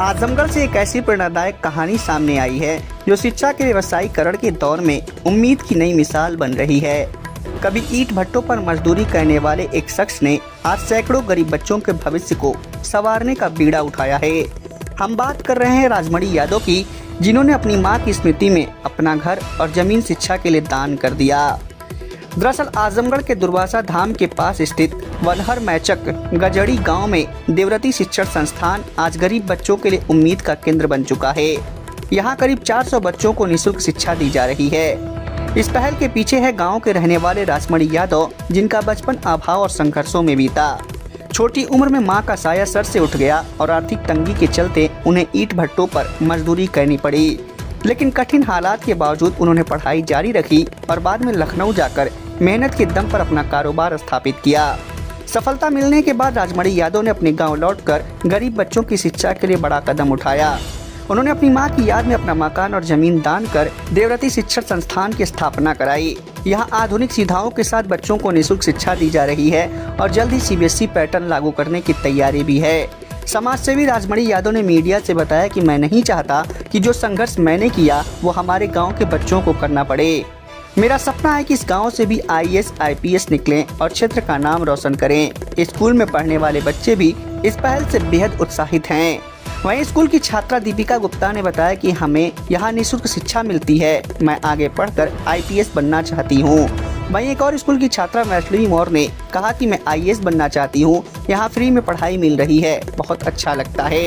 आजमगढ़ से एक ऐसी प्रेरणादायक कहानी सामने आई है जो शिक्षा के व्यवसायीकरण के दौर में उम्मीद की नई मिसाल बन रही है। कभी ईंट भट्टों पर मजदूरी करने वाले एक शख्स ने आज सैकड़ों गरीब बच्चों के भविष्य को संवारने का बीड़ा उठाया है। हम बात कर रहे हैं राजमणि यादव की, जिन्होंने अपनी मां की स्मृति में अपना घर और जमीन शिक्षा के लिए दान कर दिया। दरअसल आजमगढ़ के दुर्वासा धाम के पास स्थित वनहर मैचक गजड़ी गांव में देवरती शिक्षण संस्थान आज गरीब बच्चों के लिए उम्मीद का केंद्र बन चुका है। यहां करीब 400 बच्चों को निःशुल्क शिक्षा दी जा रही है। इस पहल के पीछे है गांव के रहने वाले राजमणि यादव, जिनका बचपन अभाव और संघर्षों में बीता। छोटी उम्र में मां का साया सर से उठ गया और आर्थिक तंगी के चलते उन्हें ईंट भट्टों पर मजदूरी करनी पड़ी, लेकिन कठिन हालात के बावजूद उन्होंने पढ़ाई जारी रखी और बाद में लखनऊ जाकर मेहनत के दम पर अपना कारोबार स्थापित किया। सफलता मिलने के बाद राजमणि यादव ने अपने गांव लौटकर गरीब बच्चों की शिक्षा के लिए बड़ा कदम उठाया। उन्होंने अपनी मां की याद में अपना मकान और जमीन दान कर देवरती शिक्षण संस्थान की स्थापना कराई। यहां आधुनिक सुविधाओं के साथ बच्चों को निःशुल्क शिक्षा दी जा रही है और जल्द ही CBSE पैटर्न लागू करने की तैयारी भी है। समाजसेवी राजमणि यादव ने मीडिया से बताया कि मैं नहीं चाहता कि जो संघर्ष मैंने किया वो हमारे गांव के बच्चों को करना पड़े। मेरा सपना है कि इस गांव से भी IAS IPS निकलें और क्षेत्र का नाम रोशन करें। स्कूल में पढ़ने वाले बच्चे भी इस पहल से बेहद उत्साहित हैं। वहीं स्कूल की छात्रा दीपिका गुप्ता ने बताया कि हमें यहाँ निःशुल्क शिक्षा मिलती है, मैं आगे पढ़कर IPS बनना चाहती हूँ। वहीं एक और स्कूल की छात्रा वैष्णवी मौर्य ने कहा कि मैं IAS बनना चाहती हूँ, यहाँ फ्री में पढ़ाई मिल रही है, बहुत अच्छा लगता है।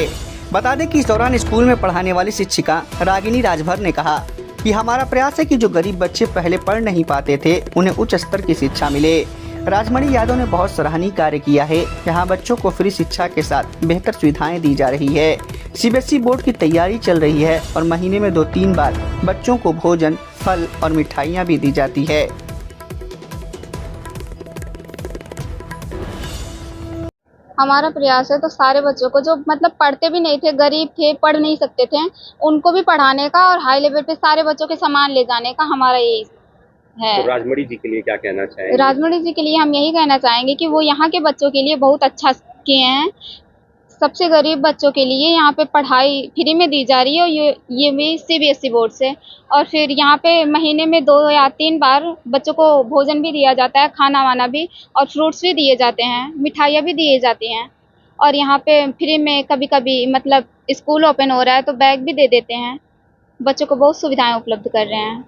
बता दें कि इस दौरान स्कूल में पढ़ाने वाली शिक्षिका रागिनी राजभर ने कहा कि हमारा प्रयास है कि जो गरीब बच्चे पहले पढ़ नहीं पाते थे उन्हें उच्च स्तर की शिक्षा मिले। राजमणि यादव ने बहुत सराहनीय कार्य किया है। यहाँ बच्चों को फ्री शिक्षा के साथ बेहतर सुविधाएं दी जा रही है। CBSE बोर्ड की तैयारी चल रही है और महीने में 2-3 बार बच्चों को भोजन, फल और मिठाइयाँ भी दी जाती है। हमारा प्रयास है तो सारे बच्चों को जो मतलब पढ़ते भी नहीं थे, गरीब थे, पढ़ नहीं सकते थे, उनको भी पढ़ाने का और हाई लेवल पे सारे बच्चों के सामान ले जाने का हमारा यही है। तो राजमणि जी के लिए क्या कहना चाहेंगे? राजमणि जी के लिए हम यही कहना चाहेंगे कि वो यहाँ के बच्चों के लिए बहुत अच्छा किए हैं। सबसे गरीब बच्चों के लिए यहाँ पे पढ़ाई फ्री में दी जा रही है और ये भी CBSE बोर्ड से। और फिर यहाँ पे महीने में 2 या 3 बार बच्चों को भोजन भी दिया जाता है, खाना वाना भी, और फ्रूट्स भी दिए जाते हैं, मिठाइयाँ भी दिए जाती हैं। और यहाँ पे फ्री में कभी कभी मतलब स्कूल ओपन हो रहा है तो बैग भी दे देते हैं। बच्चों को बहुत सुविधाएं उपलब्ध कर रहे हैं।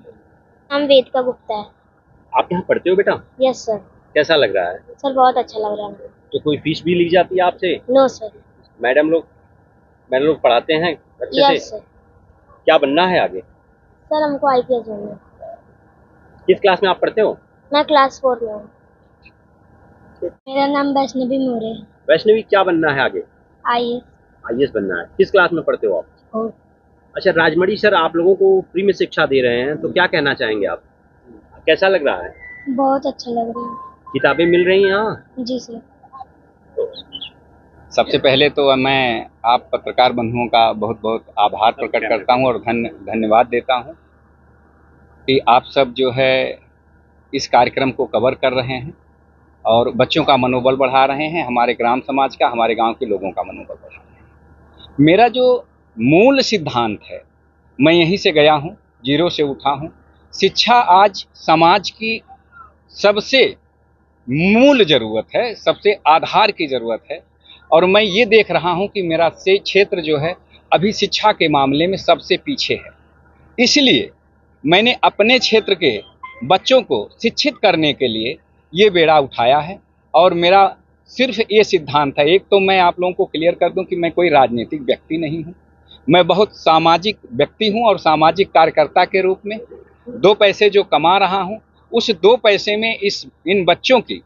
हम वेदिका गुप्ता है। आप यहाँ पढ़ते हो बेटा? Yes sir. कैसा लग रहा है? सर बहुत अच्छा लग रहा है। तो कोई फीस भी ली जाती है आपसे? No sir. मैडम लोग पढ़ाते हैं अच्छे से? Yes sir. क्या बनना है आगे? सर हमको IPS बनना है। किस क्लास में आप पढ़ते हो? मैं क्लास 4 में हूँ। मेरा नाम वैष्णवी मौर्य है। वैष्णवी, क्या बनना है आगे? IAS बनना है। किस क्लास में पढ़ते हो आप? 4। अच्छा, राजमणि सर आप लोगों को फ्री में शिक्षा दे रहे हैं, तो क्या कहना चाहेंगे आप? कैसा लग रहा है? बहुत अच्छा लग रहा है। किताबें मिल रही हैं यहाँ? जी सर। सबसे पहले तो मैं आप पत्रकार बंधुओं का बहुत बहुत आभार प्रकट करता हूं और धन्यवाद देता हूं कि आप सब जो है इस कार्यक्रम को कवर कर रहे हैं और बच्चों का मनोबल बढ़ा रहे हैं, हमारे ग्राम समाज का, हमारे गांव के लोगों का मनोबल बढ़ा रहे हैं। मेरा जो मूल सिद्धांत है, मैं यहीं से गया हूं, जीरो से उठा हूं। शिक्षा आज समाज की सबसे मूल जरूरत है, सबसे आधार की जरूरत है। और मैं ये देख रहा हूं कि मेरा से क्षेत्र जो है अभी शिक्षा के मामले में सबसे पीछे है। इसलिए मैंने अपने क्षेत्र के बच्चों को शिक्षित करने के लिए ये बेड़ा उठाया है और मेरा सिर्फ ये सिद्धांत है। एक तो मैं आप लोगों को क्लियर कर दूं कि मैं कोई राजनीतिक व्यक्ति नहीं हूं, मैं बहुत सामाजिक व्यक्ति हूं और सामाजिक कार्यकर्ता के रूप में 2 पैसे जो कमा रहा हूं, उस 2 पैसे में इन बच्चों की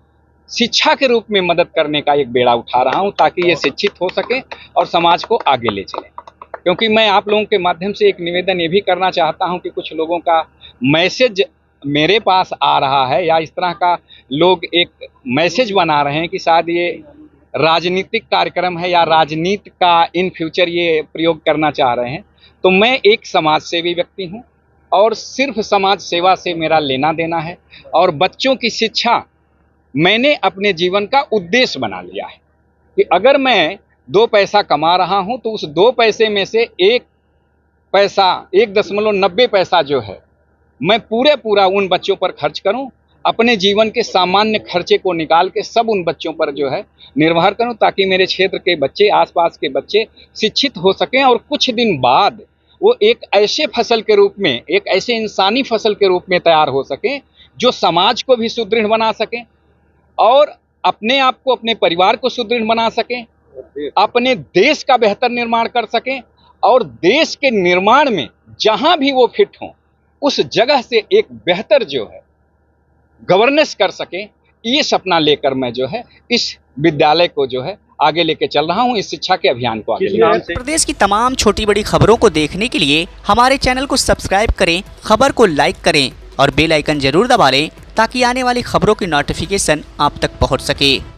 शिक्षा के रूप में मदद करने का एक बेड़ा उठा रहा हूं ताकि ये शिक्षित हो सके और समाज को आगे ले चले। क्योंकि मैं आप लोगों के माध्यम से एक निवेदन ये भी करना चाहता हूं कि कुछ लोगों का मैसेज मेरे पास आ रहा है या इस तरह का लोग एक मैसेज बना रहे हैं कि शायद ये राजनीतिक कार्यक्रम है या राजनीति का इन फ्यूचर ये प्रयोग करना चाह रहे हैं। तो मैं एक समाज सेवी व्यक्ति हूँ और सिर्फ समाज सेवा से मेरा लेना देना है और बच्चों की शिक्षा मैंने अपने जीवन का उद्देश्य बना लिया है कि अगर मैं 2 पैसा कमा रहा हूं तो उस 2 पैसे में से 1.90 पैसा जो है मैं पूरा उन बच्चों पर खर्च करूं, अपने जीवन के सामान्य खर्चे को निकाल के सब उन बच्चों पर जो है निर्भर करूं, ताकि मेरे क्षेत्र के बच्चे, आसपास के बच्चे शिक्षित हो सकें और कुछ दिन बाद वो एक ऐसे फसल के रूप में, एक ऐसे इंसानी फसल के रूप में तैयार हो सकें जो समाज को भी सुदृढ़ बना सकें और अपने आप को, अपने परिवार को सुदृढ़ बना सकें, अपने देश का बेहतर निर्माण कर सकें और देश के निर्माण में जहां भी वो फिट हों उस जगह से एक बेहतर जो है गवर्नेंस कर सकें। ये सपना लेकर मैं जो है इस विद्यालय को जो है आगे लेके चल रहा हूं, इस शिक्षा के अभियान को आगे लेके। प्रदेश की तमाम छोटी बड़ी खबरों को देखने के लिए हमारे चैनल को सब्सक्राइब करें, खबर को लाइक करें और बेल आइकन जरूर दबा लें ताकि आने वाली खबरों की नोटिफिकेशन आप तक पहुंच सके।